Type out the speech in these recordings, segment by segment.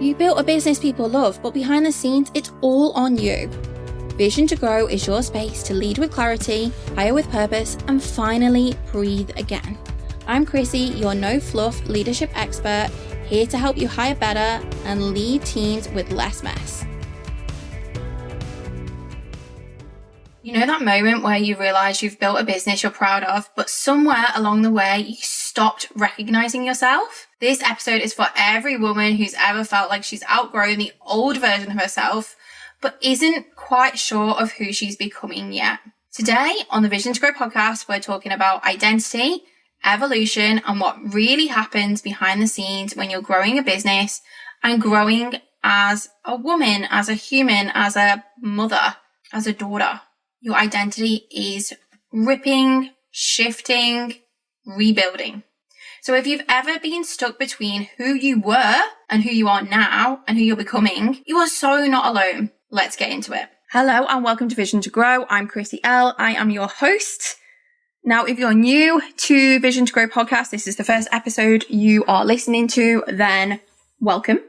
You built a business people love, but behind the scenes, it's all on you. Vision to Grow is your space to lead with clarity, hire with purpose, and finally breathe again. I'm Chrissy, your no fluff leadership expert, here to help you hire better and lead teams with less mess. You know that moment where you realise you've built a business you're proud of, but somewhere along the way you stopped recognising yourself? This episode is for every woman who's ever felt like she's outgrown the old version of herself, but isn't quite sure of who she's becoming yet. Today on the Vision to Grow podcast, we're talking about identity, evolution, and what really happens behind the scenes when you're growing a business and growing as a woman, as a human, as a mother, as a daughter. Your identity is ripping, shifting, rebuilding. So if you've ever been stuck between who you were and who you are now and who you're becoming, you are so not alone. Let's get into it. Hello and welcome to Vision to Grow. I'm Chrissy L. I am your host. Now, if you're new to Vision to Grow podcast, this is the first episode you are listening to, then welcome.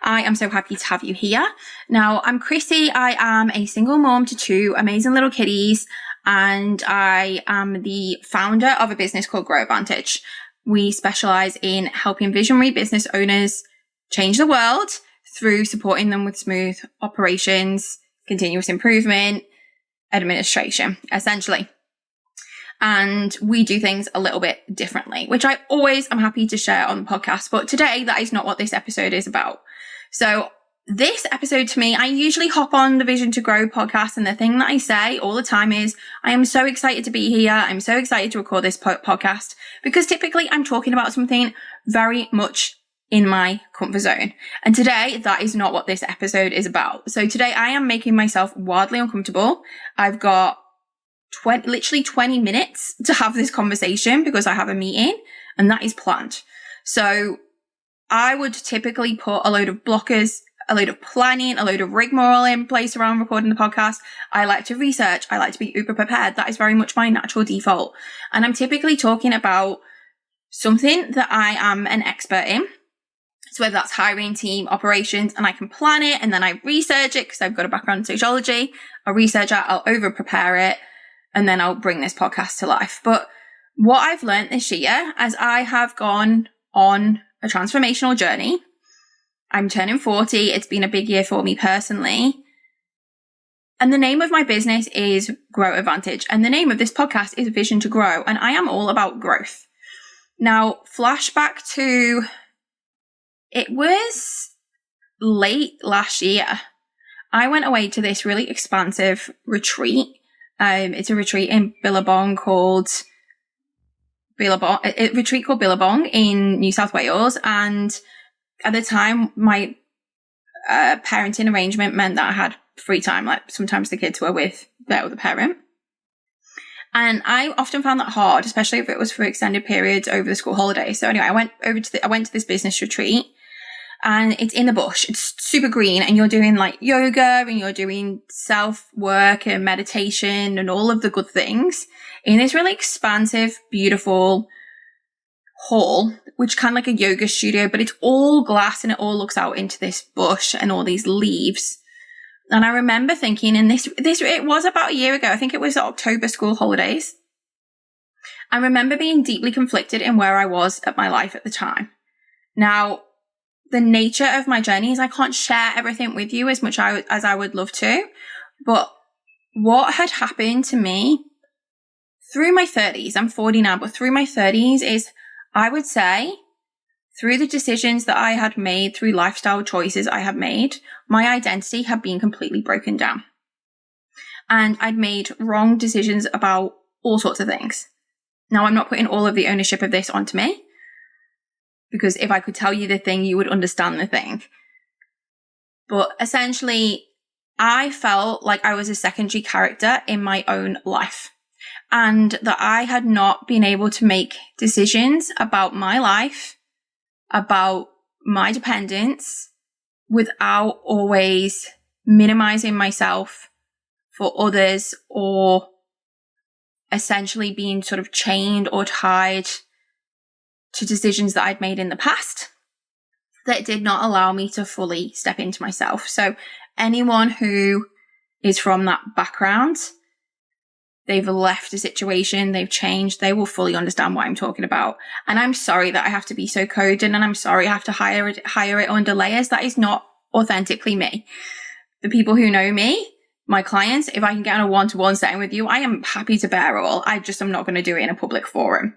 I am so happy to have you here. Now, I'm Chrissy. I am a single mom to two amazing little kiddies, and I am the founder of a business called Grow Advantage. We specialize in helping visionary business owners change the world through supporting them with smooth operations, continuous improvement, administration, essentially. And we do things a little bit differently, which I always am happy to share on the podcast. But today, that is not what this episode is about. So this episode to me, I usually hop on the Vision to Grow podcast, and the thing that I say all the time is, I am so excited to be here. I'm so excited to record this podcast because typically I'm talking about something very much in my comfort zone. And today, that is not what this episode is about. So today I am making myself wildly uncomfortable. I've got literally 20 minutes to have this conversation because I have a meeting and that is planned. So I would typically put a load of blockers, a load of planning, a load of rigmarole in place around recording the podcast. I like to research. I like to be uber prepared. That is very much my natural default. And I'm typically talking about something that I am an expert in. So whether that's hiring, team, operations, and I can plan it and then I research it because I've got a background in sociology. I'll research it, I'll over prepare it, and then I'll bring this podcast to life. But what I've learned this year as I have gone on a transformational journey, I'm turning 40. It's been a big year for me personally. And the name of my business is Grow Advantage. And the name of this podcast is Vision to Grow. And I am all about growth. Now, flashback to, it was late last year. I went away to this really expansive retreat. It's a retreat in Billabong called Billabong in New South Wales. And at the time, my parenting arrangement meant that I had free time. Like sometimes the kids were with their other parent. And I often found that hard, especially if it was for extended periods over the school holidays. So anyway, I went to this business retreat, and it's in the bush. It's super green, and you're doing like yoga and you're doing self-work and meditation and all of the good things in this really expansive, beautiful hall, which kind of like a yoga studio, but it's all glass and it all looks out into this bush and all these leaves. And I remember thinking, and this it was about a year ago, I think it was October school holidays. I remember being deeply conflicted in where I was at my life at the time. Now, the nature of my journey is I can't share everything with you as much as I would love to, but what had happened to me through my 30s, I'm 40 now, but through my 30s is, I would say, through the decisions that I had made, through lifestyle choices I had made, my identity had been completely broken down. And I'd made wrong decisions about all sorts of things. Now, I'm not putting all of the ownership of this onto me, because if I could tell you the thing, you would understand the thing. But essentially, I felt like I was a secondary character in my own life, and that I had not been able to make decisions about my life, about my dependence, without always minimizing myself for others, or essentially being sort of chained or tied to decisions that I'd made in the past. that did not allow me to fully step into myself. So anyone who is from that background, they've left a situation, they've changed, they will fully understand what I'm talking about. And I'm sorry that I have to be so coded, and I'm sorry I have to hire it under layers. That is not authentically me. The people who know me, my clients, if I can get on a one-to-one setting with you, I am happy to bear all. I just am not going to do it in a public forum.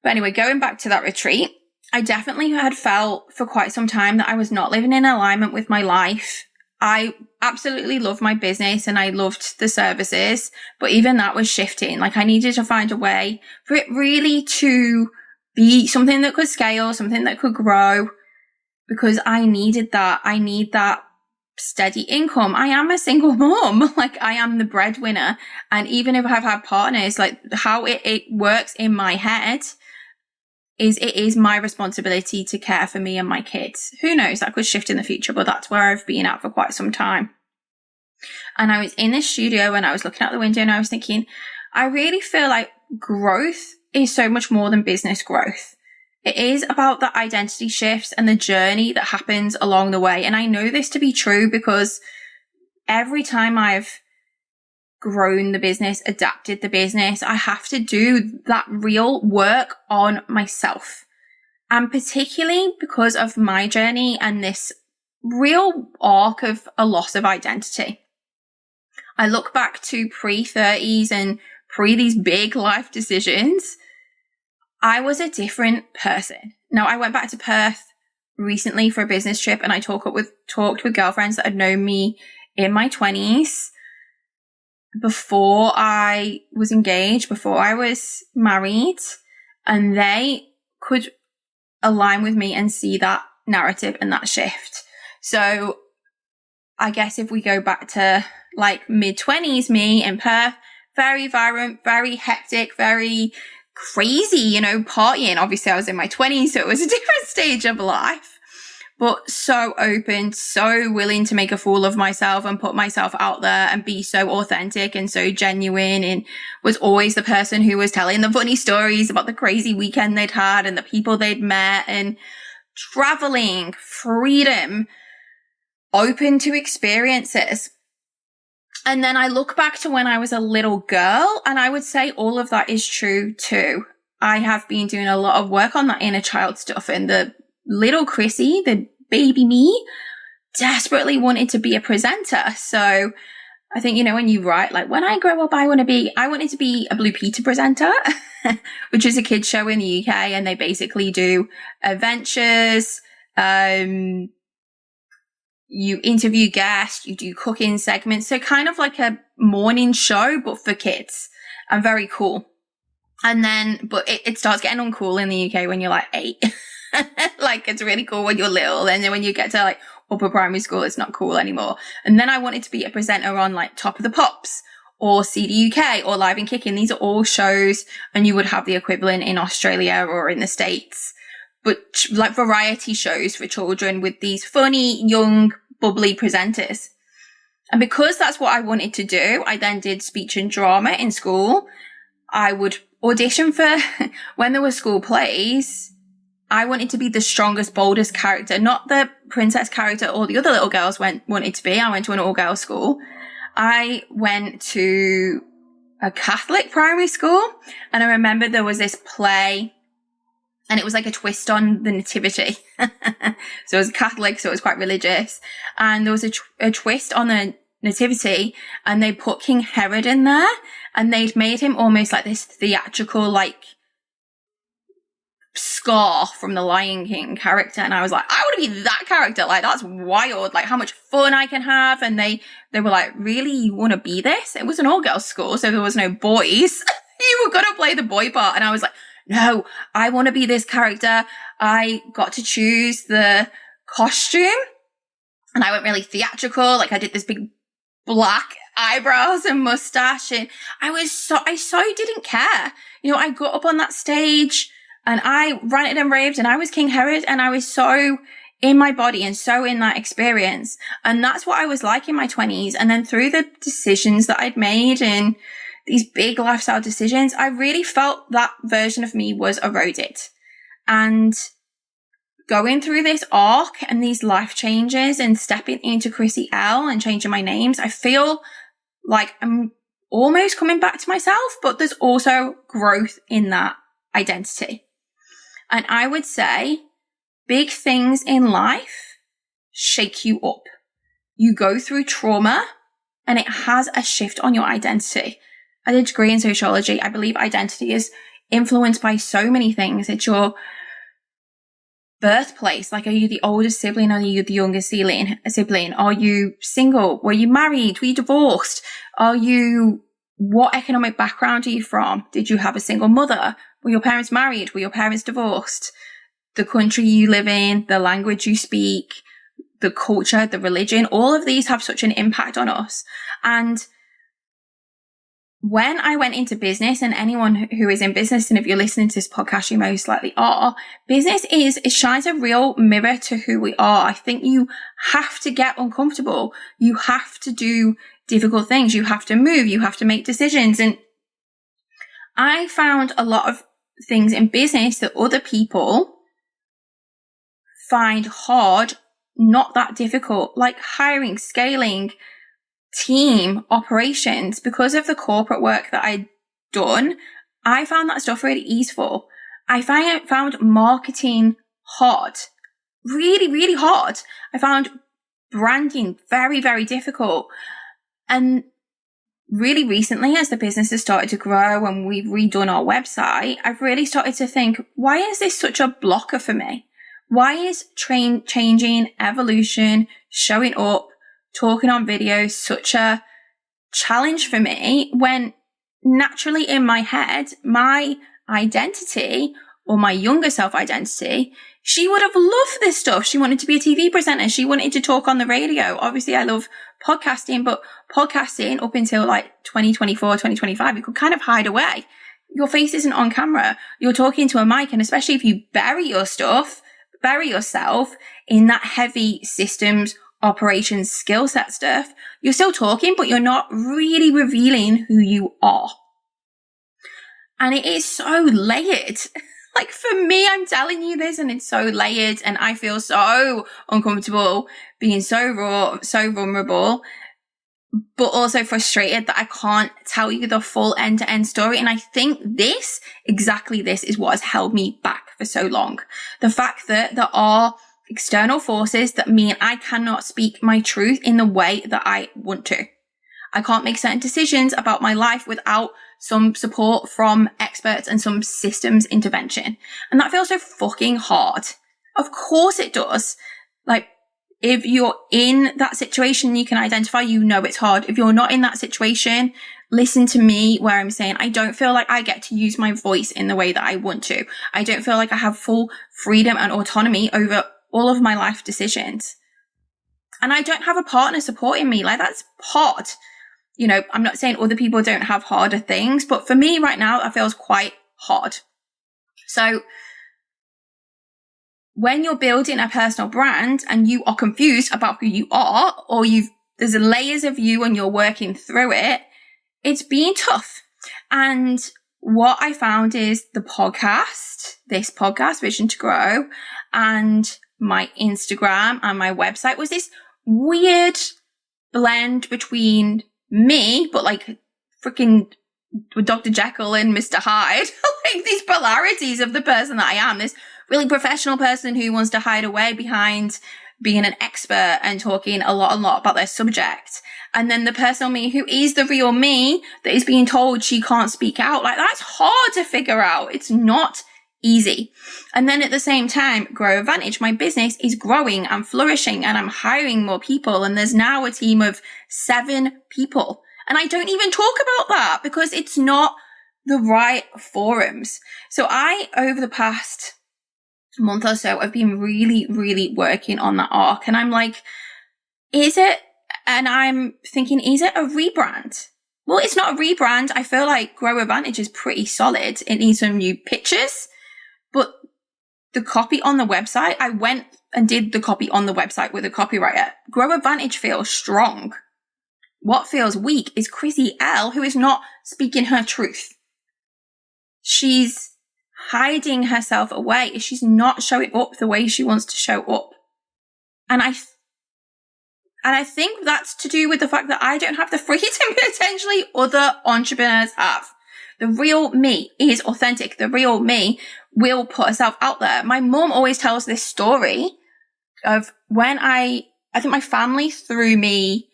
But anyway, going back to that retreat, I definitely had felt for quite some time that I was not living in alignment with my life. I absolutely loved my business and I loved the services, but even that was shifting. Like, I needed to find a way for it really to be something that could scale, something that could grow, because I needed that. I need that steady income. I am a single mom. Like, I am the breadwinner. And even if I've had partners, like, how it works in my head is it is my responsibility to care for me and my kids. Who knows, that could shift in the future, but that's where I've been at for quite some time. And I was in this studio and I was looking out the window and I was thinking, I really feel like growth is so much more than business growth. It is about the identity shifts and the journey that happens along the way. And I know this to be true because every time I've grown the business, adapted the business, I have to do that real work on myself. And particularly because of my journey and this real arc of a loss of identity. I look back to pre-30s and pre these big life decisions. I was a different person. Now, I went back to Perth recently for a business trip and I talked with girlfriends that had known me in my 20s. Before I was engaged, before I was married, and they could align with me and see that narrative and that shift. So I guess if we go back to like mid-20s, me in Perth, very vibrant, very hectic, very crazy, partying. Obviously I was in my 20s, so it was a different stage of life. But so open, so willing to make a fool of myself and put myself out there and be so authentic and so genuine, and was always the person who was telling the funny stories about the crazy weekend they'd had and the people they'd met, and traveling, freedom, open to experiences. And then I look back to when I was a little girl and I would say all of that is true too. I have been doing a lot of work on that inner child stuff, and the little Chrissy, the baby me, desperately wanted to be a presenter. So I think, when you write, like, when I grow up, I wanted to be a Blue Peter presenter, which is a kids show in the UK. And they basically do adventures. You interview guests, you do cooking segments. So kind of like a morning show, but for kids, and very cool. And then, but it starts getting uncool in the UK when you're like 8. Like, it's really cool when you're little, and then when you get to like upper primary school, it's not cool anymore. And then I wanted to be a presenter on like Top of the Pops or CD UK or Live and Kicking. These are all shows, and you would have the equivalent in Australia or in the States, but like variety shows for children with these funny, young, bubbly presenters. And because that's what I wanted to do, I then did speech and drama in school. I would audition for when there were school plays. I wanted to be the strongest, boldest character, not the princess character all the other little girls wanted to be. I went to an all-girls school. I went to a Catholic primary school, and I remember there was this play, and it was like a twist on the nativity. So it was Catholic, so it was quite religious. And there was a twist on the nativity, and they put King Herod in there, and they'd made him almost like this theatrical, like, Scar from the Lion King character. And I was like, I want to be that character. Like, that's wild. Like, how much fun I can have. And they were like, really, you want to be this? It was an all-girls school, so there was no boys. You were going to play the boy part. And I was like, no, I want to be this character. I got to choose the costume, and I went really theatrical. Like, I did this big black eyebrows and mustache, and I so didn't care. I got up on that stage and I ranted and raved, and I was King Herod, and I was so in my body and so in that experience. And that's what I was like in my 20s. And then through the decisions that I'd made and these big lifestyle decisions, I really felt that version of me was eroded. And going through this arc and these life changes and stepping into Chrissy L and changing my names, I feel like I'm almost coming back to myself, but there's also growth in that identity. And I would say big things in life shake you up. You go through trauma and it has a shift on your identity. I did a degree in sociology. I believe identity is influenced by so many things. It's your birthplace. Like, are you the oldest sibling? Are you the youngest sibling? Are you single? Were you married? Were you divorced? What economic background are you from? Did you have a single mother? Were your parents married? Were your parents divorced? The country you live in, the language you speak, the culture, the religion, all of these have such an impact on us. And when I went into business, and anyone who is in business, and if you're listening to this podcast, you most likely are, business it shines a real mirror to who we are. I think you have to get uncomfortable. You have to do difficult things. You have to move. You have to make decisions. And I found a lot of things in business that other people find hard, not that difficult, like hiring, scaling, team operations. Because of the corporate work that I'd done, I found that stuff really easeful. I found marketing hard, really, really hard. I found branding very, very difficult. And really recently, as the business has started to grow and we've redone our website, I've really started to think, why is this such a blocker for me? Why is changing, evolution, showing up, talking on videos such a challenge for me, when naturally in my head, my identity, or my younger self identity, she would have loved this stuff. She wanted to be a TV presenter. She wanted to talk on the radio. Obviously, I love podcasting, but podcasting up until like 2024, 2025, you could kind of hide away. Your face isn't on camera. You're talking to a mic, and especially if you bury yourself in that heavy systems, operations, skill set stuff, you're still talking, but you're not really revealing who you are. And it is so layered. Like, for me, I'm telling you this, and it's so layered, and I feel so uncomfortable being so raw, so vulnerable, but also frustrated that I can't tell you the full end-to-end story. And I think exactly this is what has held me back for so long. The fact that there are external forces that mean I cannot speak my truth in the way that I want to. I can't make certain decisions about my life without some support from experts and some systems intervention. And that feels so fucking hard. Of course it does. Like, if you're in that situation, you can identify, it's hard. If you're not in that situation, listen to me where I'm saying, I don't feel like I get to use my voice in the way that I want to. I don't feel like I have full freedom and autonomy over all of my life decisions. And I don't have a partner supporting me. Like, that's hard. I'm not saying other people don't have harder things, but for me right now, that feels quite hard. So when you're building a personal brand and you are confused about who you are, or there's layers of you and you're working through it, it's been tough. And what I found is this podcast, Vision to Grow, and my Instagram and my website was this weird blend between me, but like freaking Dr. Jekyll and Mr. Hyde, like these polarities of the person that I am, this really professional person who wants to hide away behind being an expert and talking a lot about their subject. And then the personal me who is the real me that is being told she can't speak out. Like, that's hard to figure out. It's not easy. And then at the same time, Grow Advantage, my business is growing and flourishing, and I'm hiring more people. And there's now a team of 7 people. And I don't even talk about that because it's not the right forums. So over the past month or so, I've been really, really working on that arc. And I'm like, I'm thinking, is it a rebrand? Well, it's not a rebrand. I feel like Grow Advantage is pretty solid. It needs some new pictures. But the copy on the website, I went and did the copy on the website with a copywriter. Grow Advantage feels strong. What feels weak is Chrissy L, who is not speaking her truth. She's hiding herself away, is she's not showing up the way she wants to show up. And I think that's to do with the fact that I don't have the freedom potentially other entrepreneurs have. The real me is authentic. The real me will put herself out there. My mum always tells this story of when I think my family threw me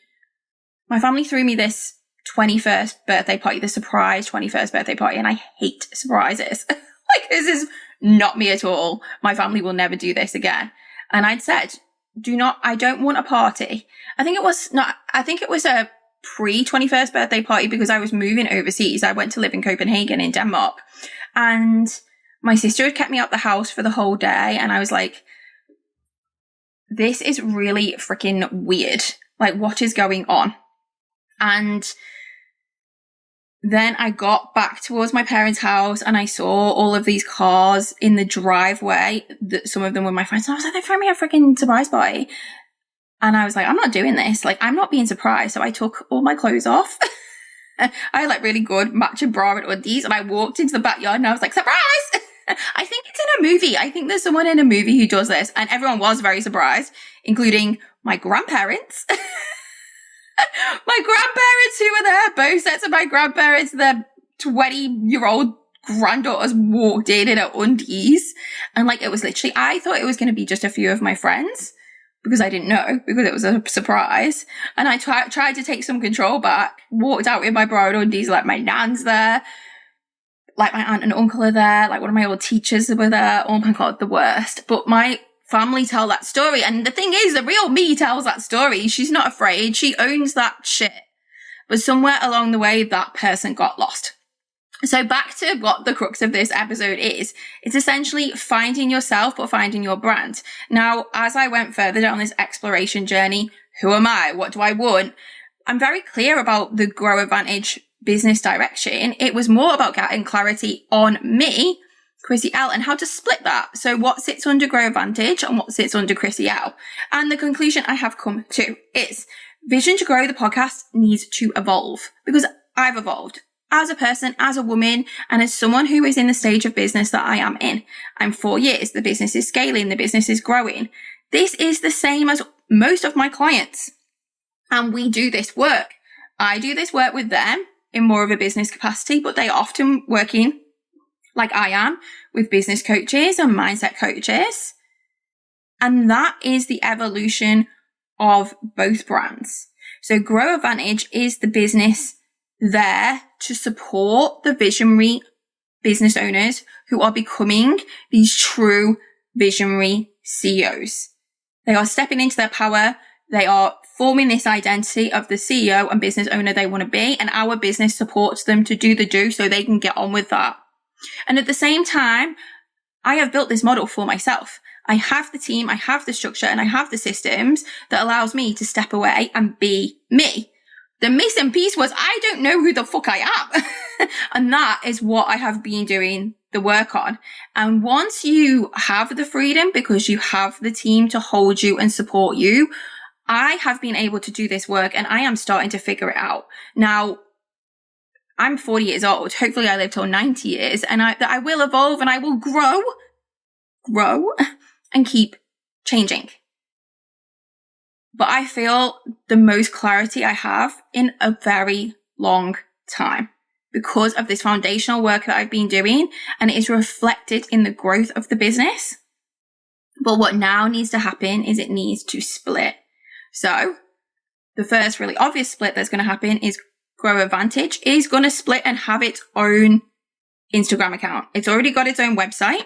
this 21st birthday party, the surprise 21st birthday party, and I hate surprises. Like, this is not me at all. My family will never do this again. And I'd said, I don't want a party. I think it was a pre-21st birthday party because I was moving overseas. I went to live in Copenhagen in Denmark, and my sister had kept me out the house for the whole day. And I was like, this is really freaking weird. Like, what is going on? And then I got back towards my parents' house and I saw all of these cars in the driveway. Some of them were my friends. And I was like, they're throwing me a freaking surprise party. And I was like, I'm not doing this. Like, I'm not being surprised. So I took all my clothes off. I had like really good matching bra and undies. And I walked into the backyard and I was like, surprise! I think it's in a movie. I think there's someone in a movie who does this. And everyone was very surprised, including my grandparents. My grandparents who were there, both sets of my grandparents, their 20-year-old granddaughters walked in her undies. And like, it was literally, I thought it was going to be just a few of my friends because I didn't know, because it was a surprise. And I tried to take some control back, walked out with my bra and undies, like my nan's there, like my aunt and uncle are there, like one of my old teachers were there. Oh my God, the worst. But my family tell that story. And the thing is, the real me tells that story. She's not afraid. She owns that shit. But somewhere along the way, that person got lost. So back to what the crux of this episode is. It's essentially finding yourself, but finding your brand. Now, as I went further down this exploration journey, who am I? What do I want? I'm very clear about the Grow Advantage business direction. It was more about getting clarity on me, Chrissy L, and how to split that. So what sits under Grow Advantage and what sits under Chrissy L. And the conclusion I have come to is Vision to Grow the podcast needs to evolve, because I've evolved as a person, as a woman, and as someone who is in the stage of business that I am in. I'm 4 years. The business is scaling. The business is growing. This is the same as most of my clients. And we do this work. I do this work with them in more of a business capacity, but they are often working like I am with business coaches and mindset coaches. And that is the evolution of both brands. So Grow Advantage is the business there to support the visionary business owners who are becoming these true visionary CEOs. They are stepping into their power. They are forming this identity of the CEO and business owner they want to be. And our business supports them to do the do so they can get on with that. And at the same time, I have built this model for myself. I have the team, I have the structure, and I have the systems that allows me to step away and be me. The missing piece was I don't know who the fuck I am. And that is what I have been doing the work on. And once you have the freedom because you have the team to hold you and support you, I have been able to do this work and I am starting to figure it out. Now, I'm 40 years old. Hopefully I live till 90 years and I will evolve and I will grow and keep changing. But I feel the most clarity I have in a very long time because of this foundational work that I've been doing, and it is reflected in the growth of the business. But what now needs to happen is it needs to split. So the first really obvious split that's going to happen is Grow Advantage is going to split and have its own Instagram account. It's already got its own website.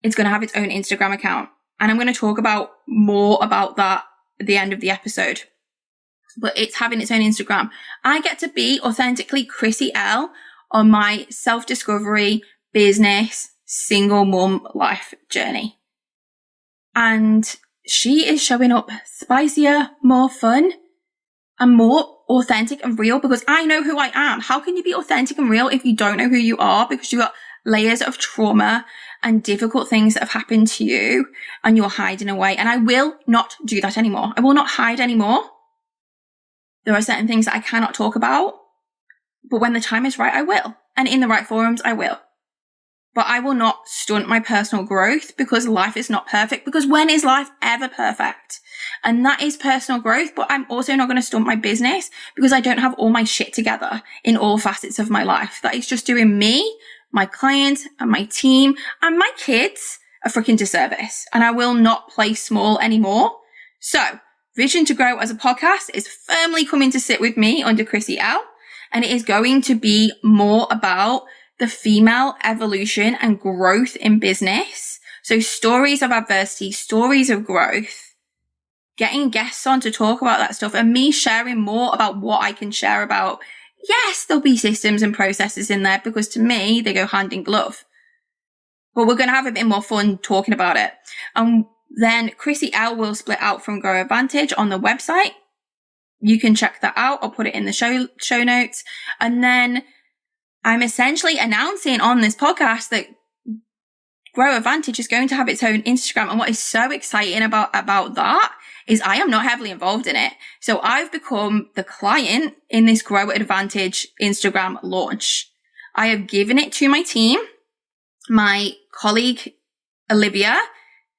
It's going to have its own Instagram account. And I'm going to talk about more about that at the end of the episode. But it's having its own Instagram. I get to be authentically Chrissy L on my self-discovery, business, single mum life journey. And she is showing up spicier, more fun, and more authentic and real because I know who I am. How can you be authentic and real if you don't know who you are? Because you've got layers of trauma and difficult things that have happened to you and you're hiding away. And I will not do that anymore. I will not hide anymore. There are certain things that I cannot talk about, but when the time is right, I will. And in the right forums, I will. but I will not stunt my personal growth because life is not perfect. Because when is life ever perfect? And that is personal growth, but I'm also not going to stunt my business because I don't have all my shit together in all facets of my life. That is just doing me, my clients, and my team, and my kids a freaking disservice. And I will not play small anymore. So, Vision to Grow as a podcast is firmly coming to sit with me under Chrissy L. And it is going to be more about the female evolution and growth in business. So stories of adversity, stories of growth, getting guests on to talk about that stuff, and me sharing more about what I can share about. Yes, there'll be systems and processes in there because to me, they go hand in glove. But we're going to have a bit more fun talking about it. And then Chrissy L will split out from Grow Advantage on the website. You can check that out. I'll put it in the show notes. And then I'm essentially announcing on this podcast that Grow Advantage is going to have its own Instagram. And what is so exciting about that is I am not heavily involved in it. So I've become the client in this Grow Advantage Instagram launch. I have given it to my team. My colleague, Olivia,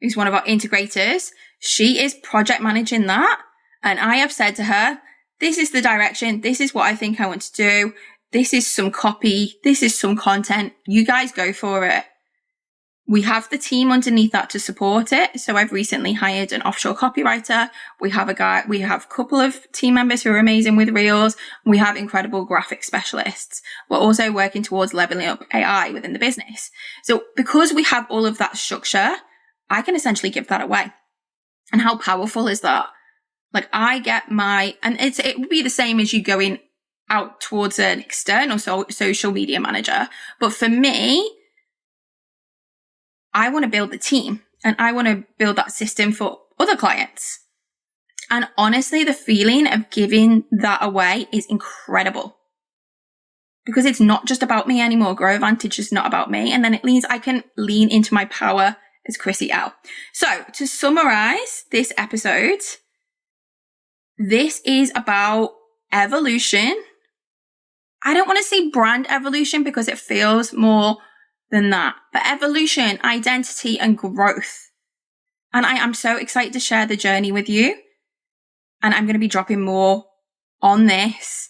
who's one of our integrators, she is project managing that. And I have said to her, this is the direction. This is what I think I want to do. This is some copy. This is some content. You guys go for it. We have the team underneath that to support it. So I've recently hired an offshore copywriter. We have a couple of team members who are amazing with Reels. We have incredible graphic specialists. We're also working towards leveling up AI within the business. So because we have all of that structure, I can essentially give that away. And how powerful is that? Like I get and it would be the same as you going out towards an external social media manager. But for me, I want to build the team and I want to build that system for other clients. And honestly, the feeling of giving that away is incredible because it's not just about me anymore. Grow Advantage is not about me. And then it means I can lean into my power as Chrissy L. So to summarize this episode, this is about evolution. I don't want to say brand evolution because it feels more than that, but evolution, identity, and growth. And I am so excited to share the journey with you. And I'm going to be dropping more on this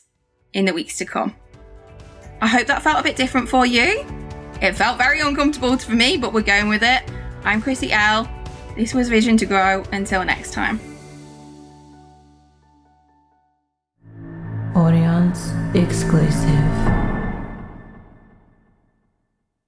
in the weeks to come. I hope that felt a bit different for you. It felt very uncomfortable for me, but we're going with it. I'm Chrissy L. This was Vision to Grow. Until next time. Audience exclusive.